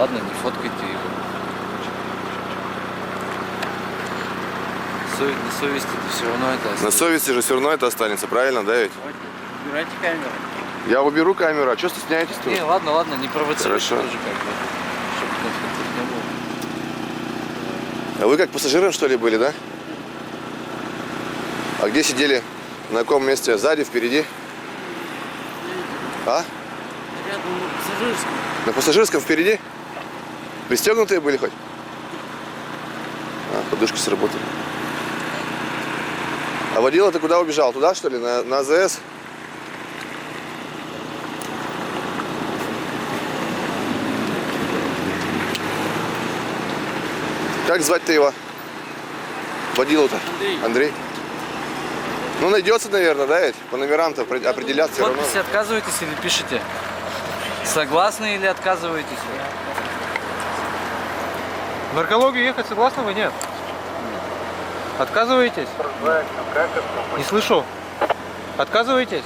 Ладно, не фоткайте его. На совести все равно это останется. На совести же все равно это останется, правильно, да ведь? Давайте, убирайте камеру. Я уберу камеру, а что стесняетесь тут? Не, ладно, не провоцируйте. Хорошо. Тоже как бы, чтобы конфликтов не было. А вы как пассажиром, что ли, были, да? А где сидели? На каком месте? Сзади, впереди? А? Рядом на пассажирском. На пассажирском впереди? Пристегнутые были хоть? А, подушки сработали. А водила-то куда убежал? Туда, что ли? На АЗС? Как звать-то его? Водилу-то? Андрей. Андрей? Ну, найдется, наверное, да, ведь? По номерам-то определяться все равно. Подписи отказываетесь или пишете? Согласны или отказываетесь? В наркологию ехать согласны вы? Нет. Отказываетесь? Не слышу. Отказываетесь?